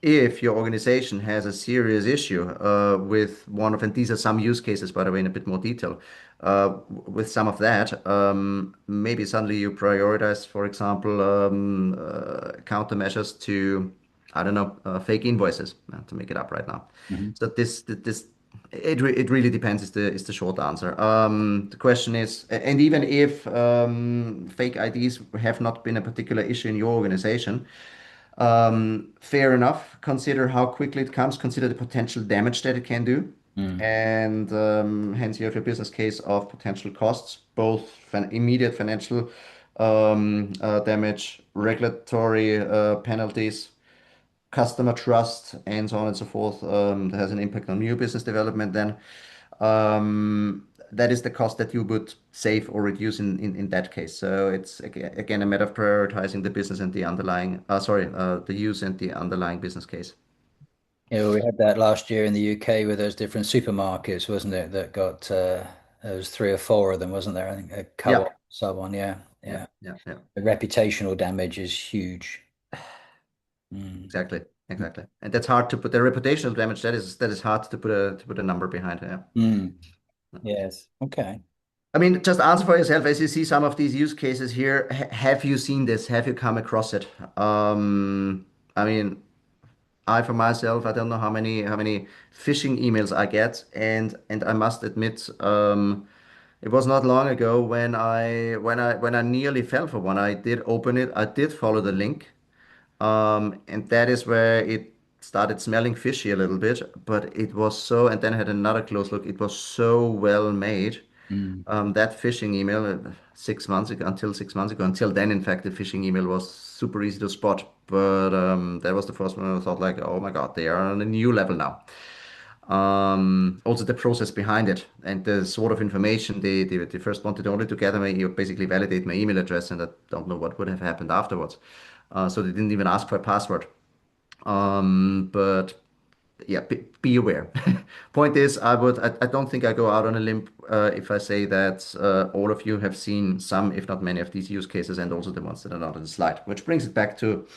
if your organization has a serious issue with one of, and these are some use cases, by the way, in a bit more detail, with some of that, maybe suddenly you prioritize, for example, countermeasures to, I don't know, fake invoices, to make it up right now. Mhm. So it really depends is the short answer. The question is, and even if fake IDs have not been a particular issue in your organization, fair enough. Consider how quickly it comes. Consider the potential damage that it can do. Mm. And hence you have your business case of potential costs, both immediate financial damage, regulatory penalties, customer trust, and so on and so forth. That has an impact on new business development then. That is the cost that you would save or reduce in that case. So it's again a matter of prioritizing the business and the underlying, the use and the underlying business case. Yeah, we had that last year in the UK with those different supermarkets, wasn't it? That got there was three or four of them, wasn't there? I think a Yeah, co-op, so on. Yeah, yeah, yeah. yeah, yeah. The reputational damage is huge. Mm. Exactly, exactly. And that's hard to put the reputational damage. That is hard to put a number behind. Yeah. Mm. Yes. Okay. I mean, just answer for yourself as you see some of these use cases here. Have you seen this? Have you come across it? I mean, I for myself, I don't know how many phishing emails I get, and I must admit, it was not long ago when I nearly fell for one. I did open it, I did follow the link, and that is where it started smelling fishy a little bit. But it was so, and then I had another close look. It was so well made. Mm. That phishing email 6 months ago, until then, in fact, the phishing email was super easy to spot. But that was the first one I thought like, oh my God, they are on a new level now. Also the process behind it and the sort of information they first wanted only to gather me, basically validate my email address, and I don't know what would have happened afterwards. So they didn't even ask for a password. But yeah, be aware. Point is, I don't think I go out on a limb if I say that all of you have seen some, if not many, of these use cases, and also the ones that are not on the slide. Which brings it back to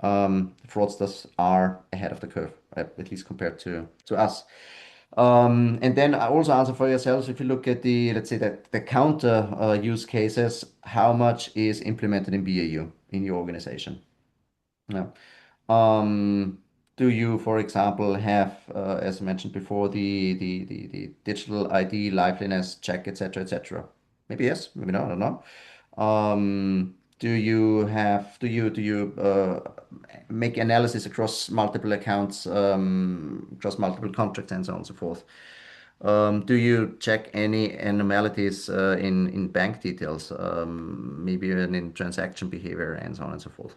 fraudsters are ahead of the curve, at least compared to us. And then I also answer for yourselves, if you look at let's say that the counter use cases, how much is implemented in BAU in your organization? Yeah. Um, Do you, for example, have, as mentioned before, the digital ID, liveliness check, etc., etc.? Maybe yes, maybe no, I don't know. Do you make analysis across multiple accounts, across multiple contracts, and so on and so forth? Do you check any anomalies in bank details, maybe even in transaction behavior, and so on and so forth?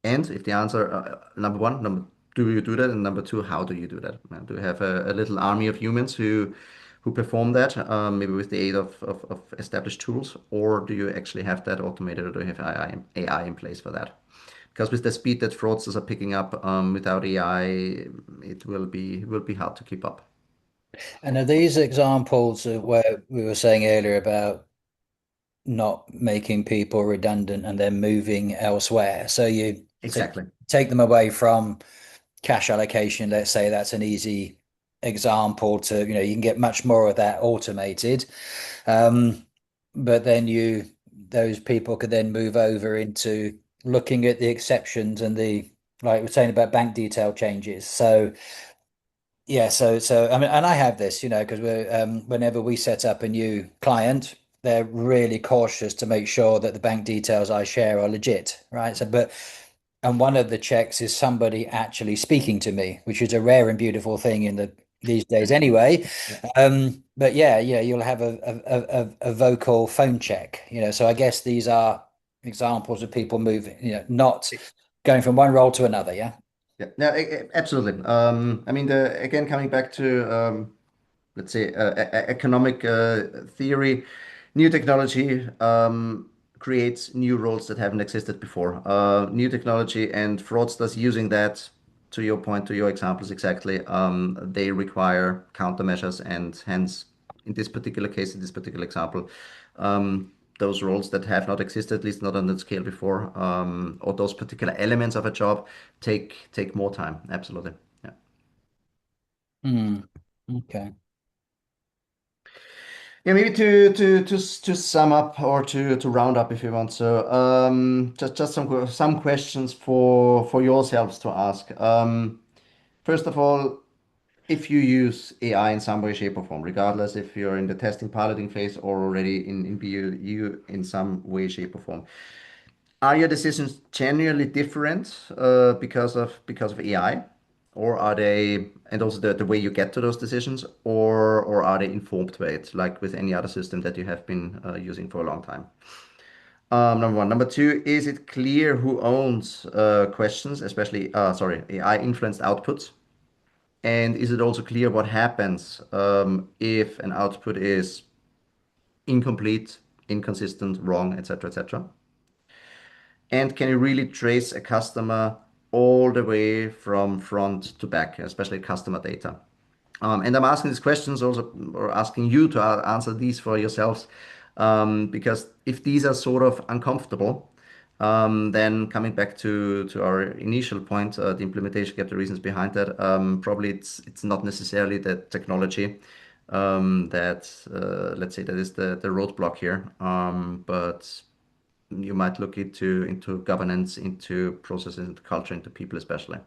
And if the answer, number one, do you do that? And number two, how do you do that? Do you have a little army of humans who perform that, maybe with the aid of established tools, or do you actually have that automated, or do you have AI in place for that? Because with the speed that fraudsters are picking up, without AI, it will be hard to keep up. And are these examples of where we were saying earlier about not making people redundant and then moving elsewhere? So you Exactly. take them away from cash allocation. Let's say that's an easy example to, you can get much more of that automated. But then those people could then move over into looking at the exceptions and like we're saying about bank detail changes. So yeah, so I mean, and I have this, because whenever we set up a new client, they're really cautious to make sure that the bank details I share are legit, right? And one of the checks is somebody actually speaking to me, which is a rare and beautiful thing these days anyway. But yeah, you'll have a vocal phone check, So I guess these are examples of people moving, not going from one role to another, yeah. Yeah, no, absolutely. I mean, again, coming back to let's say economic theory, new technology creates new roles that haven't existed before. New technology and fraudsters using that, to your point, to your examples exactly, they require countermeasures, and hence, in this particular case, in this particular example, those roles that have not existed, at least not on that scale before, or those particular elements of a job take more time. Absolutely. Yeah. Okay. Yeah, maybe to sum up, or to round up if you want. So just some questions for yourselves to ask. First of all, if you use AI in some way, shape, or form, regardless if you're in the testing piloting phase or already in BU in some way, shape, or form, are your decisions genuinely different because of AI, or are they, and also the way you get to those decisions, or are they informed by it, like with any other system that you have been using for a long time? Number one. Number two, is it clear who owns questions, especially AI influenced outputs? And is it also clear what happens if an output is incomplete, inconsistent, wrong, etc., etc.? And can you really trace a customer all the way from front to back, especially customer data? And I'm asking these questions also, or asking you to answer these for yourselves, because if these are sort of uncomfortable, then coming back to our initial point, the implementation, get the reasons behind that. Probably it's not necessarily the technology that let's say that is the roadblock here, but you might look into governance, into processes, into culture, into people especially.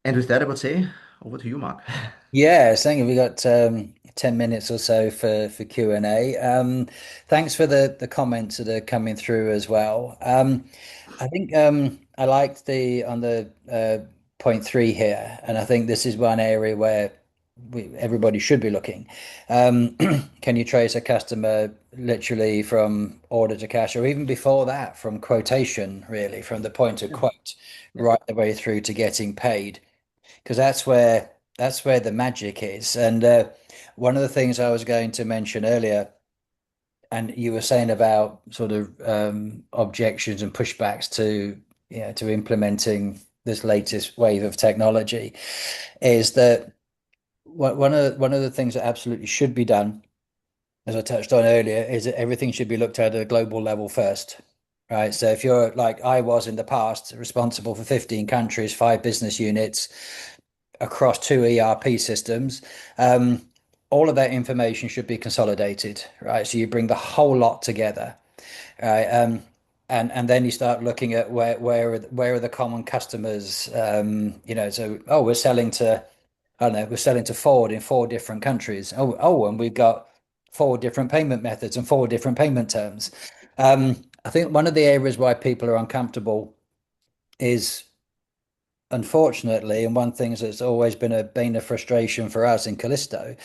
And with that, I would say over to you, Mark. Yeah, thank you. We got 10 minutes or so for Q&A. Thanks for the comments that are coming through as well. I think I liked on the point three here, and I think this is one area where everybody should be looking. Can you trace a customer literally from order to cash, or even before that, from quotation, really, from the point of quote, Yeah. right the way through to getting paid? Because that's where the magic is. And one of the things I was going to mention earlier, and you were saying about sort of objections and pushbacks to implementing this latest wave of technology, is that one of the things that absolutely should be done, as I touched on earlier, is that everything should be looked at a global level first. Right. So if you're like I was in the past, responsible for 15 countries, 5 business units, across 2 ERP systems, all of that information should be consolidated, right? So you bring the whole lot together, right? And then you start looking at where are the common customers, so we're selling to, I don't know, we're selling to Ford in 4 different countries. And we've got 4 different payment methods and 4 different payment terms. I think one of the areas why people are uncomfortable is, unfortunately, and one thing that's always been a bane of frustration for us in Callisto,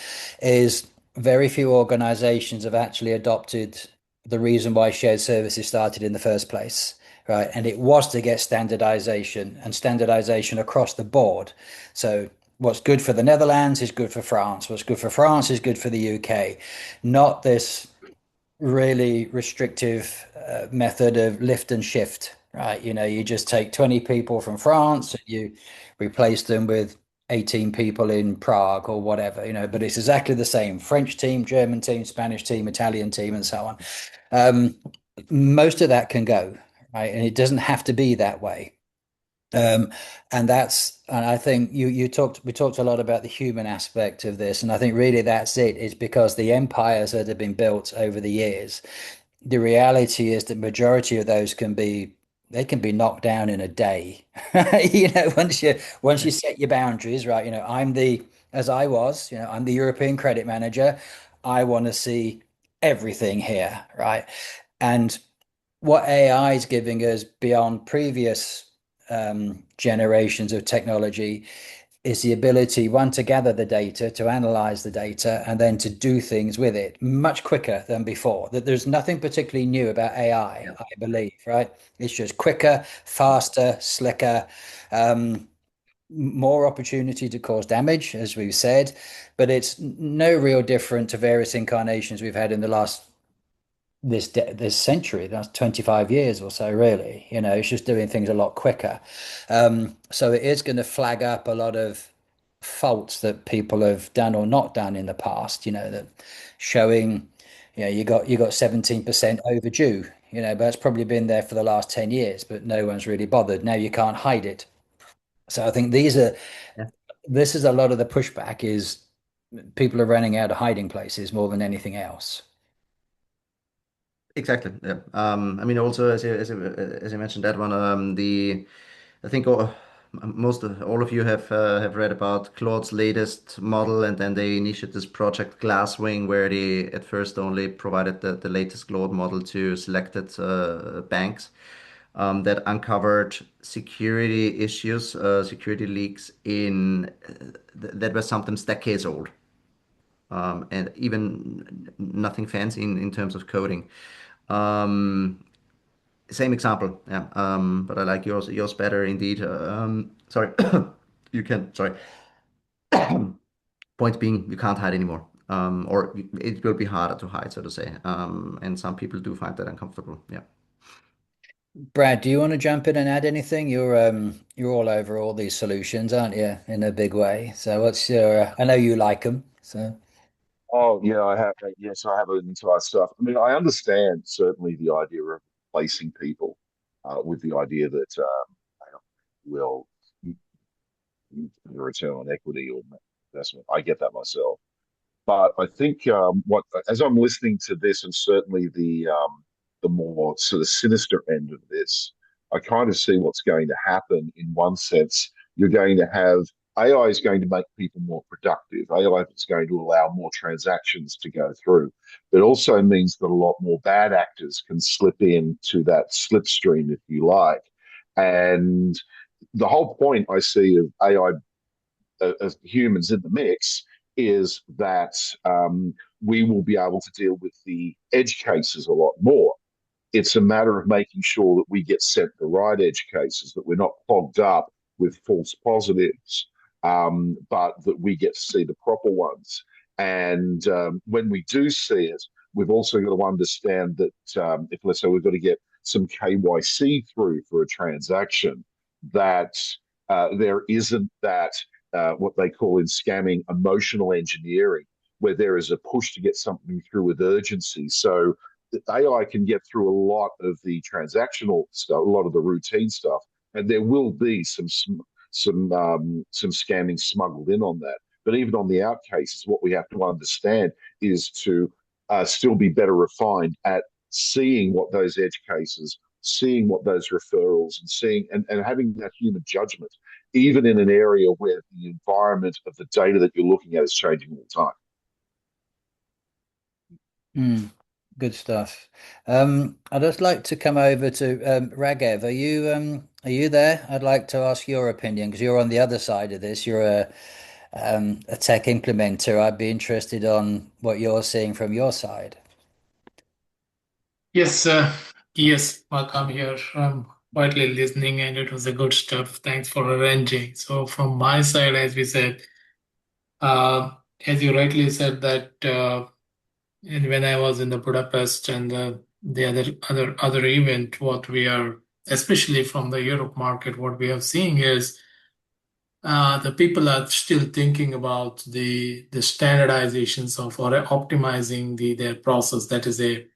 is very few organizations have actually adopted the reason why shared services started in the first place, right? And it was to get standardization and standardization across the board. So what's good for the Netherlands is good for France. What's good for France is good for the UK. Not this really restrictive method of lift and shift, right? You just take 20 people from France and you replace them with 18 people in Prague or whatever, but it's exactly the same French team, German team, Spanish team, Italian team, and so on. Most of that can go, right? And it doesn't have to be that way. And I think we talked a lot about the human aspect of this, and I think really that's it. Is because the empires that have been built over the years, the reality is that majority of those can be knocked down in a day. Once you set your boundaries, right? I'm the European credit manager. I want to see everything here, right? And what AI is giving us beyond previous generations of technology is the ability, one, to gather the data, to analyze the data, and then to do things with it much quicker than before. That there's nothing particularly new about AI, I believe, right? It's just quicker, faster, slicker, more opportunity to cause damage, as we've said, but it's no real different to various incarnations we've had in the last this century, that's 25 years or so, really. It's just doing things a lot quicker. So it is going to flag up a lot of faults that people have done or not done in the past, that showing, you got 17% overdue, but that's probably been there for the last 10 years, but no one's really bothered. Now you can't hide it. So I think this is a lot of the pushback, is people are running out of hiding places more than anything else. Exactly. Yeah. I mean, also as you mentioned that one, I think all of you have read about Claude's latest model, and then they initiated this project Glasswing, where they at first only provided the latest Claude model to selected banks, that uncovered security issues, security leaks that were sometimes decades old, and even nothing fancy in terms of coding. Um, Same example, yeah. But I like yours better indeed. Sorry, you can. Sorry. Point being, you can't hide anymore, or it will be harder to hide, so to say. And some people do find that uncomfortable. Yeah. Brad, do you want to jump in and add anything? You're all over all these solutions, aren't you, in a big way? So what's your? I know you like them. So Oh, yeah, I have. Yes, I have an entire stuff. I mean, I understand certainly the idea of replacing people with the idea that will return on equity or investment. I get that myself. But I think what as I'm listening to this, and certainly the more sort of sinister end of this, I kind of see what's going to happen. In one sense, you're going to have AI is going to make people more productive. AI is going to allow more transactions to go through. It also means that a lot more bad actors can slip into that slipstream, if you like. And the whole point I see of AI as humans in the mix is that we will be able to deal with the edge cases a lot more. It's a matter of making sure that we get sent the right edge cases, that we're not clogged up with false positives, but that we get to see the proper ones. And when we do see it, we've also got to understand that if, let's say, we've got to get some KYC through for a transaction, that there isn't that what they call in scamming emotional engineering, where there is a push to get something through with urgency. So AI can get through a lot of the transactional stuff, a lot of the routine stuff, and there will be some scamming smuggled in on that. But even on the out cases, what we have to understand is to still be better refined at seeing what those edge cases seeing what those referrals and seeing and having that human judgment, even in an area where the environment of the data that you're looking at is changing all the time. Good stuff. I'd just like to come over to Raghav. Are you there? I'd like to ask your opinion because you're on the other side of this. You're a tech implementer. I'd be interested on what you're seeing from your side. Yes, yes, Mark, I'm here. I'm quietly listening, and it was a good stuff. Thanks for arranging. So, from my side, as we said, uh, as you rightly said, that and when I was in the Budapest and the other event, what we are, especially from the Europe market, what we are seeing is the people are still thinking about the standardizations of or optimizing their process. That is a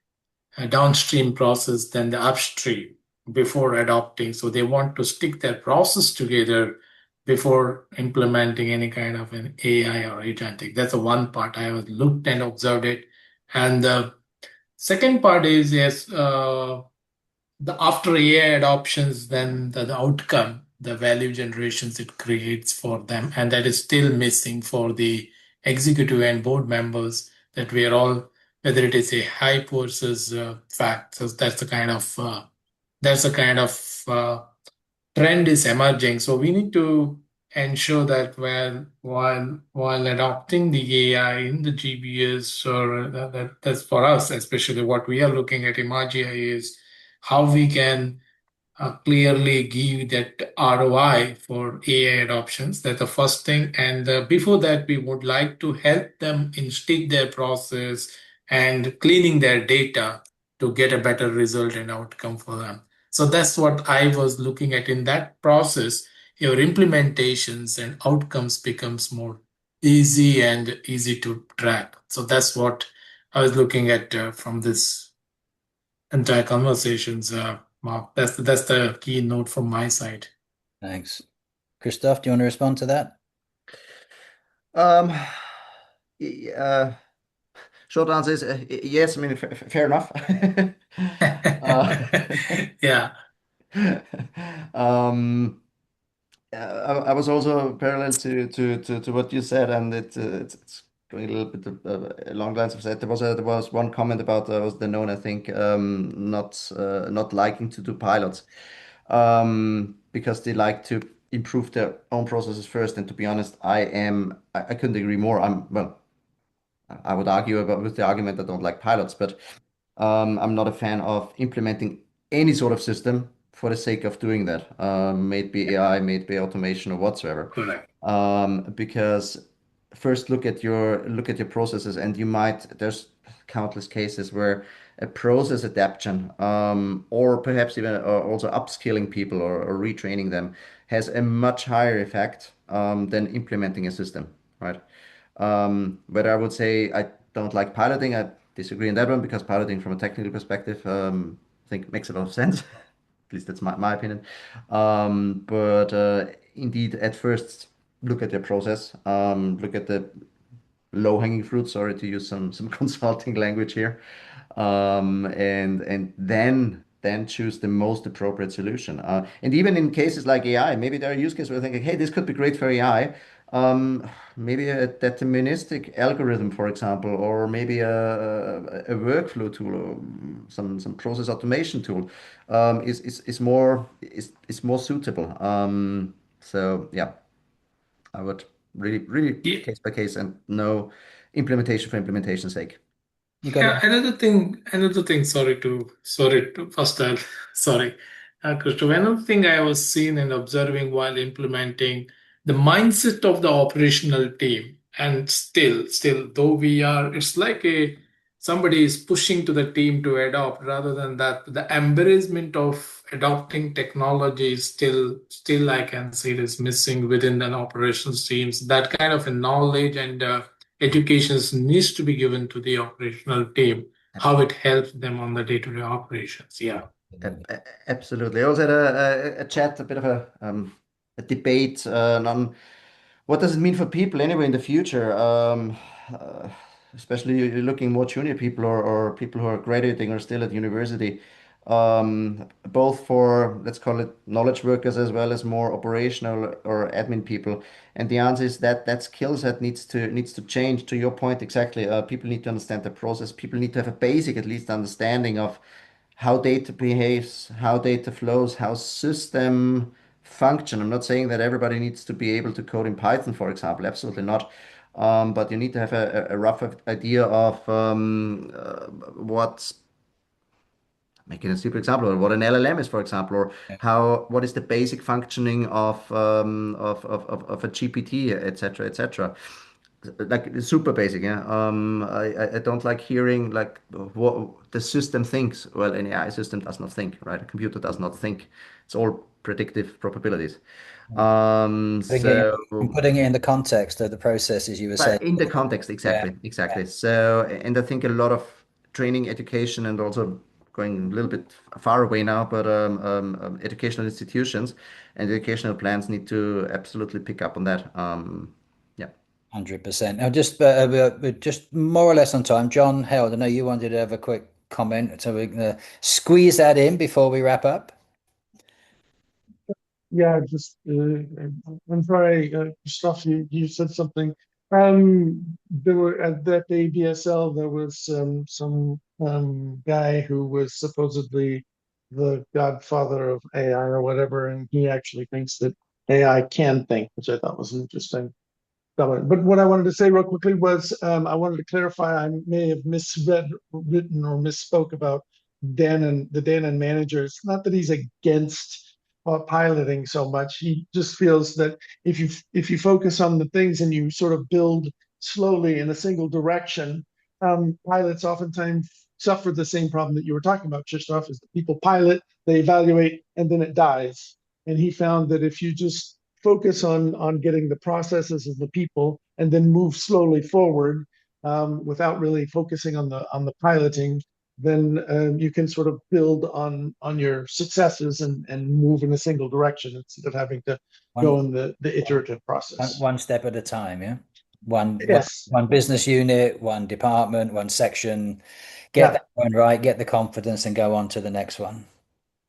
downstream process than the upstream before adopting. So they want to stick their process together before implementing any kind of an AI or agentic. That's the one part I was looked and observed it. And the second part is yes, the after AI adoptions, then the outcome, the value generations it creates for them, and that is still missing for the executive and board members that we are all, whether it is a hype versus fact. So that's the kind of trend is emerging. So we need to ensure that while adopting the AI in the GBS, or that's for us, especially what we are looking at Imagia is how we can clearly give that ROI for AI adoptions. That's the first thing. And before that, we would like to help them instigate their process and cleaning their data to get a better result and outcome for them. So that's what I was looking at in that process. Your implementations and outcomes becomes more easy to track. So that's what I was looking at from this entire conversations. Mark, that's the key note from my side. Thanks. Christoph, do you want to respond to that? Short answer is yes. I mean, fair enough. Yeah. I was also parallel to what you said, and it's going a little bit along the lines of that. There was one comment about was Danone, I think, not liking to do pilots because they like to improve their own processes first. And to be honest, I couldn't agree more. I would argue with the argument I don't like pilots, but I'm not a fan of implementing any sort of system for the sake of doing that, may it be AI, may it be automation or whatsoever. Correct. Because first look at your processes, and there's countless cases where a process adaptation, or perhaps even also upskilling people or retraining them, has a much higher effect than implementing a system, right? But I would say I don't like piloting. I disagree on that one because piloting from a technical perspective, I think makes a lot of sense. At least that's my opinion. But indeed, at first, look at the process, look at the low-hanging fruit, sorry to use some consulting language here, and then choose the most appropriate solution. And even in cases like AI, maybe there are use cases where thinking, hey, this could be great for AI. Maybe a deterministic algorithm, for example, or maybe a workflow tool, or some process automation tool, is more suitable. So yeah, I would really Yeah. case by case and no implementation for implementation's sake. You got Yeah, it. another thing, sorry to first sorry. Christopher, another thing I was seeing and observing while implementing the mindset of the operational team, and still, though it's like somebody is pushing to the team to adopt rather than that, the embarrassment of adopting technology is still I can see it is missing within an operations teams. That kind of a knowledge and education needs to be given to the operational team, how it helps them on the day-to-day operations. Yeah. Absolutely. I also had a chat, a bit of a debate on what does it mean for people anyway in the future, especially looking more junior people or people who are graduating or still at university. both for, let's call it knowledge workers as well as more operational or admin people. And the answer is that that skill set needs to change. To your point, exactly. People need to understand the process. People need to have a basic, at least, understanding of how data behaves, how data flows, how system function. I'm not saying that everybody needs to be able to code in Python, for example. Absolutely not. But you need to have a rough idea of what's making a super example, or what an LLM is, for example, or Yeah. what is the basic functioning of a GPT, etc., etc. Like super basic, yeah. I don't like hearing like what the system thinks. Well, an AI system does not think, right? A computer does not think. It's all predictive probabilities. Putting it in the context of the processes you were saying. But in the context, Yeah. exactly, exactly. So, and I think a lot of training, education, and also going a little bit far away now, but educational institutions and educational plans need to absolutely pick up on that. Yeah. 100%. Now, we're just more or less on time. John Held, I know you wanted to have a quick comment, so we're going to squeeze that in before we wrap up. Yeah, just I'm sorry, Christoph, you said something. There were at that ABSL there was some guy who was supposedly the godfather of AI or whatever, and he actually thinks that AI can think, which I thought was an interesting comment. But what I wanted to say real quickly was I wanted to clarify. I may have written or misspoke about Dan and the Dan and manager. It's not that he's against piloting so much. He just feels that if you focus on the things and you sort of build slowly in a single direction, pilots oftentimes suffer the same problem that you were talking about, Christoph, is that people pilot, they evaluate, and then it dies. And he found that if you just focus on getting the processes and the people, and then move slowly forward without really focusing on the piloting, then you can sort of build on your successes and move in a single direction instead of having to go in the iterative process. One step at a time, yeah. One Yes. one business unit, one department, one section. Get Yeah, that one right, get the confidence, and go on to the next one.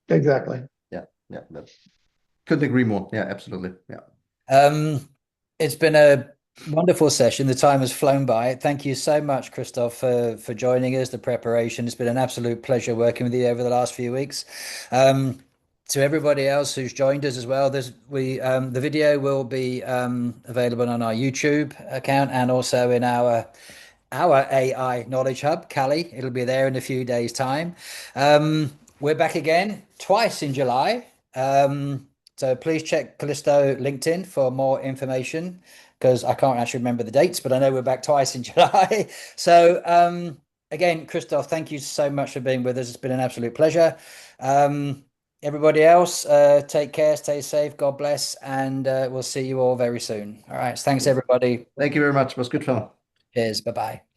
exactly. Yeah. Yeah. Couldn't agree more. Yeah, absolutely. Yeah. It's been a wonderful session. The time has flown by. Thank you so much, Christoph, for joining us, the preparation. It's been an absolute pleasure working with you over the last few weeks. To everybody else who's joined us as well, the video will be available on our YouTube account and also in our AI Knowledge Hub, Cali. It'll be there in a few days' time. We're back again twice in July. So please check Callisto LinkedIn for more information because I can't actually remember the dates, but I know we're back twice in July. So again, Christoph, thank you so much for being with us. It's been an absolute pleasure. Everybody else, take care, stay safe, God bless, and we'll see you all very soon. All right. Thanks, everybody. Thank you very much. It was good fun. Cheers. Bye-bye.